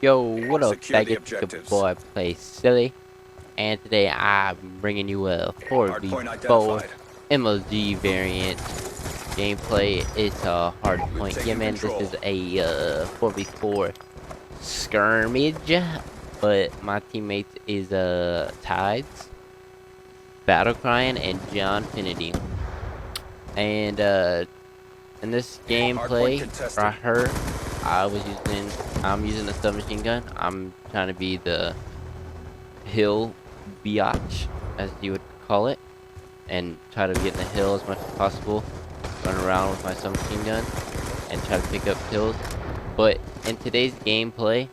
Yo, what up, Secure the faggot? Your objectives. boy Play Silly, and today I'm bringing you a Hardpoint 4v4 identified. MLG variant gameplay. It's a hard We've point. Yeah, taken man, this control. is a 4v4 skirmish, but my teammates is Tides, Battlecrying, and John Finity. And in this Hardpoint gameplay, contested. right here, I'm using a submachine gun. I'm trying to be the hill biatch, as you would call it, and try to get in the hill as much as possible. Run around with my submachine gun and try to pick up kills. But in today's gameplay,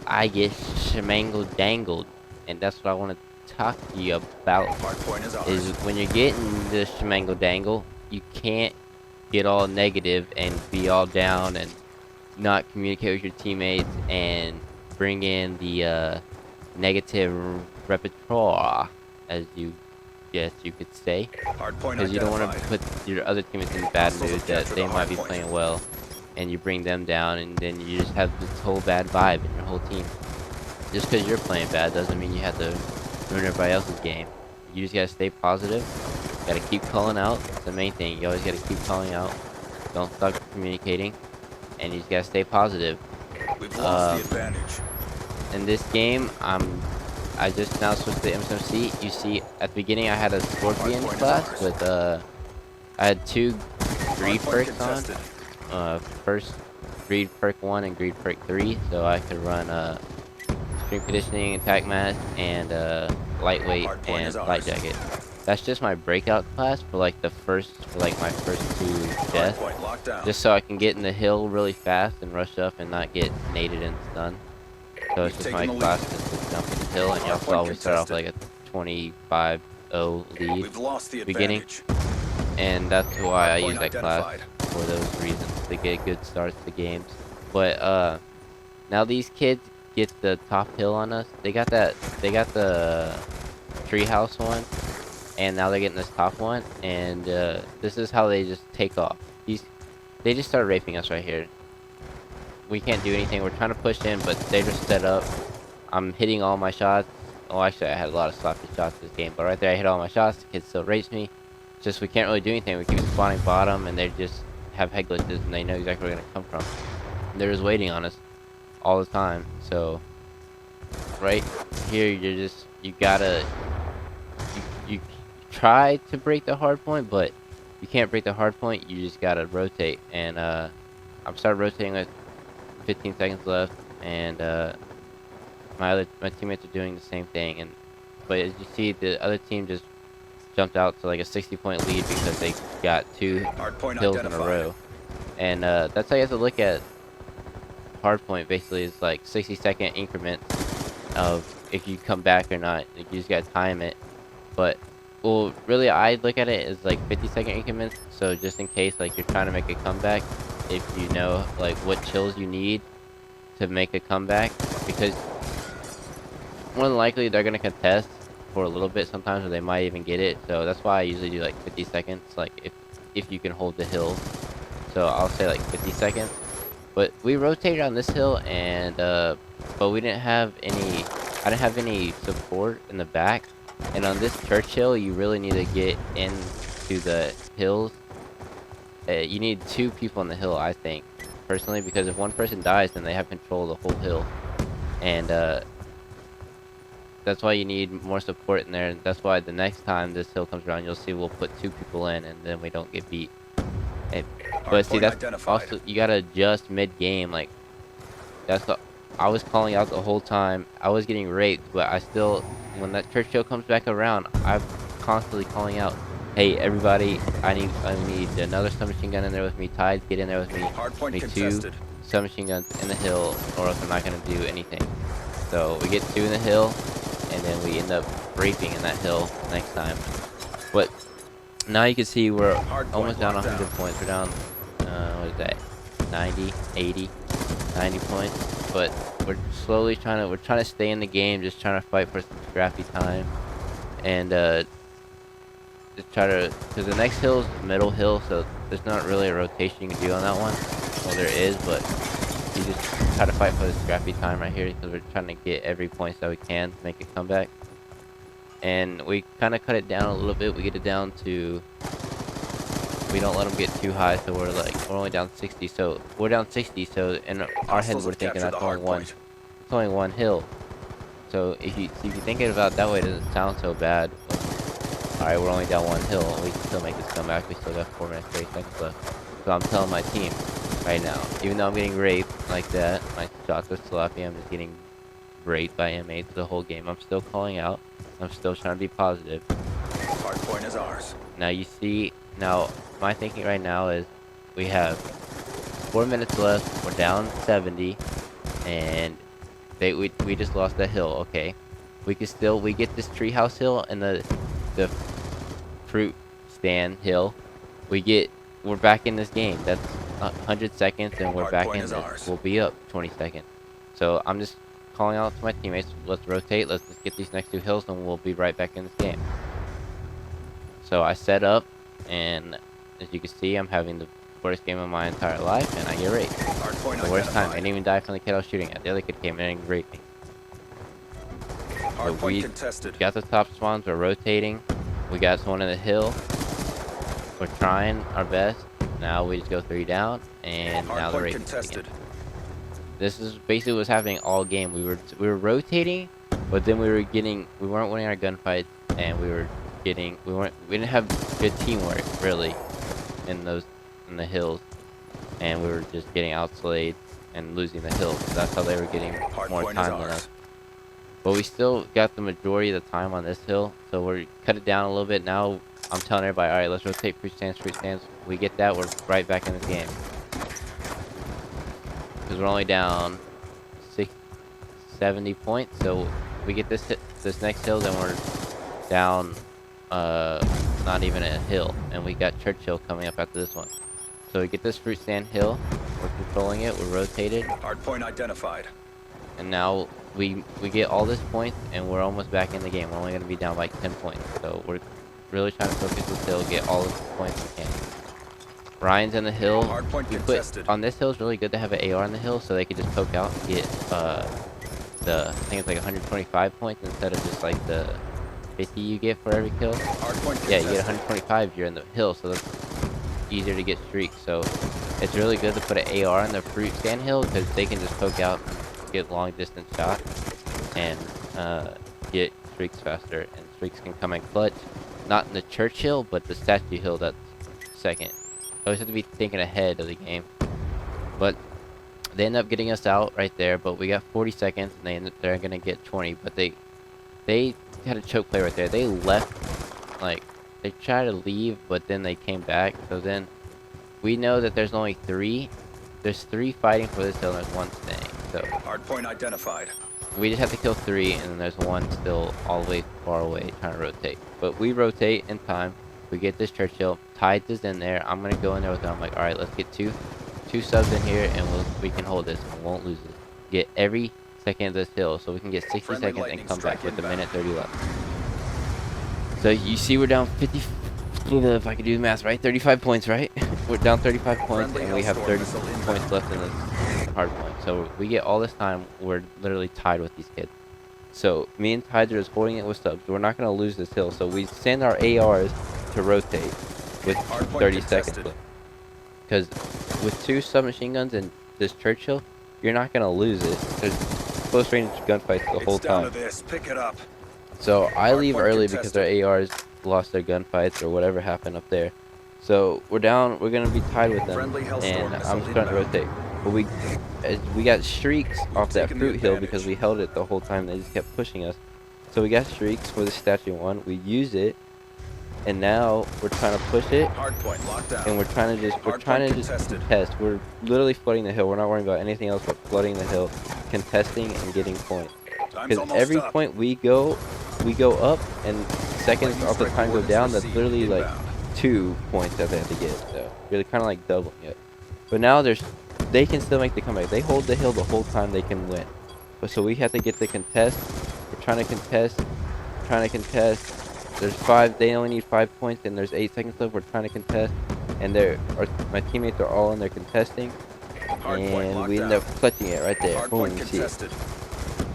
I get shemangled dangled, and that's what I want to talk to you about. Hardpoint is Is ours. when you're getting the shemangle dangle, you can't get all negative and be all down and not communicate with your teammates and bring in the negative repertoire, as you guess you could say, Hardpoint because you don't want to identified. put your other teammates in bad Hostiles mood have that captured they the might be hardpoint. playing well, and you bring them down, and then you just have this whole bad vibe in your whole team. Just because you're playing bad doesn't mean you have to ruin everybody else's game. You just gotta stay positive. Gotta keep calling out. It's the main thing. You always gotta keep calling out. Don't stop communicating, and you just gotta stay positive. We've lost the Um, advantage. in this game, I just now switched to MSMC. You see, at the beginning I had a Scorpion Hardpoint is class, ours. but I had two greed Hardpoint perks on. contested. First greed perk 1 and greed perk 3, so I could run stream conditioning, attack mask, and lightweight Hardpoint and is light ours. jacket. That's just my breakout class for like my first two deaths, Hardpoint locked down. just so I can get in the hill really fast and rush up and not get naded and stunned. So it's We've just my taken the class lead. just to jump in the hill, and y'all saw we start off like a 25-0 lead We've lost the beginning, advantage. and that's why I Hardpoint use that class identified. for those reasons, to get good starts to games. But now these kids get the top hill on us. They got the treehouse one, and now they're getting this top one, and this is how they just take off. They just start raping us right here. We can't do anything. We're trying to push in, but they just set up. I'm hitting all my shots. Oh, actually, I had a lot of sloppy shots this game, but right there, I hit all my shots. The kid still rapes me. It's just we can't really do anything. We keep spawning bottom, and they just have head glitches, and they know exactly where we're gonna come from. And they're just waiting on us all the time. So right here, you gotta you try to break the hard point, but you can't break the hard point. You just gotta rotate, and I'm started rotating with 15 seconds left, and my teammates are doing the same thing, and but as you see, the other team just jumped out to like a 60-point lead because they got two Hardpoint kills in a identified. row, and that's how you have to look at hardpoint. Basically, it's like 60-second increments of if you come back or not. Like, you just gotta time it, but well, really, I look at it as like 50-second increments. So just in case, like, you're trying to make a comeback, if you know like what kills you need to make a comeback, because more than likely they're gonna contest for a little bit sometimes, or they might even get it. So that's why I usually do like 50 seconds, like if you can hold the hill. So I'll say like 50 seconds. But we rotated on this hill, and but we didn't have any. I didn't have any support in the back, and on this church hill, you really need to get into the hills. You need two people on the hill, I think, personally, because if one person dies, then they have control of the whole hill, and that's why you need more support in there. And that's why the next time this hill comes around, you'll see we'll put two people in, and then we don't get beat. And, but see, Hardpoint that's identified. also, you gotta adjust mid-game. Like, that's the, I was calling out the whole time. I was getting raped, but I still, when that church hill comes back around, I'm constantly calling out, hey, everybody, I need another submachine gun in there with me. Tides, get in there with me. Hardpoint Need two contested. submachine guns in the hill, or else I'm not gonna do anything. So we get two in the hill, and then we end up raping in that hill next time. But now you can see we're Hardpoint almost down locked 100 points. We're down, what is that, 90, 80, 90 points. But we're we're trying to stay in the game, just trying to fight for some scrappy time. And just try to, because the next hill is middle hill, so there's not really a rotation you can do on that one. Well, there is, but You just try to fight for the scrappy time right here because we're trying to get every point that we can to make a comeback. And we kind of cut it down a little bit. We get it down to, we don't let them get too high, so we're only down 60. So we're down 60. So in our head we're thinking that's only one hill. So if you think about it that way, it doesn't sound so bad. Alright, we're only down one hill, and we can still make this comeback. We still got 4 minutes, 30 seconds left. So I'm telling my team right now, even though I'm getting raped like that, my shots are sloppy, I'm just getting raped by M8 the whole game. I'm still calling out. I'm still trying to be positive. Hard point is ours. Now you see, now my thinking right now is we have 4 minutes left, we're down 70, and we just lost the hill, okay. We get this treehouse hill and the fruit stand hill. We're back in this game. That's 100 seconds and we're back in this. We'll be up 20 seconds. So I'm just calling out to my teammates, let's rotate, let's just get these next 2 hills and we'll be right back in this game. So I set up, and as you can see, I'm having the worst game of my entire life, and I get raped. The worst time. I didn't even die from the kid I was shooting at. The other kid came in and raped me. So we got the top spawns, we're rotating. We got someone in the hill. We're trying our best. Now we just go 3 down, and now the race again. This is basically what's happening all game. We were rotating, but then we weren't winning our gunfights, and we didn't have good teamwork really in the hills, and we were just getting outslayed and losing the hills. That's how they were getting more time than us. But we still got the majority of the time on this hill, so we're cut it down a little bit. Now I'm telling everybody, alright, let's rotate fruit stands. We get that, we're right back in this game. Because we're only down 70 points, so we get this next hill, then we're down not even a hill, and we got Churchill coming up after this one. So we get this fruit stand hill, we're controlling it, we're rotated. Hardpoint identified. And now we get all this points, and we're almost back in the game. We're only going to be down by 10 points, so we're really trying to focus this hill, get all the points we can. Ryan's in the hill. On this hill, it's really good to have an AR in the hill, so they can just poke out and get I think it's like 125 points instead of just like the 50 you get for every kill. Yeah, you get 125 if you're in the hill, so that's easier to get streaks. So it's really good to put an AR in the fruit stand hill, because they can just poke out and get long distance shots and get streaks faster, and streaks can come in clutch. Not in the Churchill, but the statue hill that's second. I always have to be thinking ahead of the game. But they end up getting us out right there, but we got 40 seconds, and they're gonna get 20. But they had a choke play right there. They left, like, they tried to leave, but then they came back. So then we know that there's only 3. There's 3 fighting for this hill, and there's 1 staying. So hardpoint identified. We just have to kill 3, and then there's 1 still all the way far away trying to rotate. But we rotate in time. We get this Churchill. Tides is in there. I'm gonna go in there with them. I'm like, all right, let's get two subs in here, and we can hold this and won't lose it. Get every second of this hill, so we can get 60 seconds and come back with a minute 30 left. So you see, we're down 50. If I could do the math right, 35 points, right? We're down 35 points, and we have 30 points left in this hard point. So we get all this time. We're literally tied with these kids. So me and Tides are just holding it with subs. We're not gonna lose this hill. So we send our ARs to rotate with 30 seconds left. Because with 2 submachine guns and this Churchill, you're not gonna lose it. There's close range gunfights the whole time. Pick it up. So I leave early because our ARs lost their gunfights or whatever happened up there. So we're gonna be tied with them, and I'm just trying to rotate. But we got streaks off that fruit hill because we held it the whole time. They just kept pushing us. So we got streaks for the statue 1. We use it, and now we're trying to push it. And we're trying to just contest. We're literally flooding the hill. We're not worrying about anything else but flooding the hill, contesting and getting points. Because every point we go up, and seconds off the time go down. That's literally like 2 points that they have to get. So you're kind of like doubling it. But now they can still make the comeback. They hold the hill the whole time, they can win. But so we have to get the contest. We're trying to contest. There's 5. They only need 5 points, and there's 8 seconds left. We're trying to contest, and my teammates are all in there contesting. Hardpoint And locked we down. ended up clutching it right there. Boom, Hardpoint you see it. contested.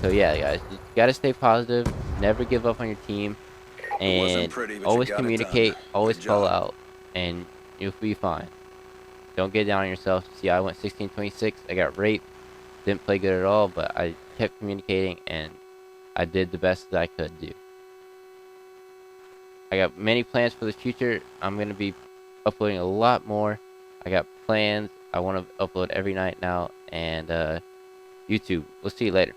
So yeah, guys, you gotta stay positive. Never give up on your team, It wasn't and pretty, but you always got it done. communicate. Always Good call job. out, and you'll be fine. Don't get down on yourself. See, I went 16-26. I got raped. Didn't play good at all, but I kept communicating, and I did the best that I could do. I got many plans for the future. I'm gonna be uploading a lot more. I got plans. I want to upload every night now, and YouTube. We'll see you later.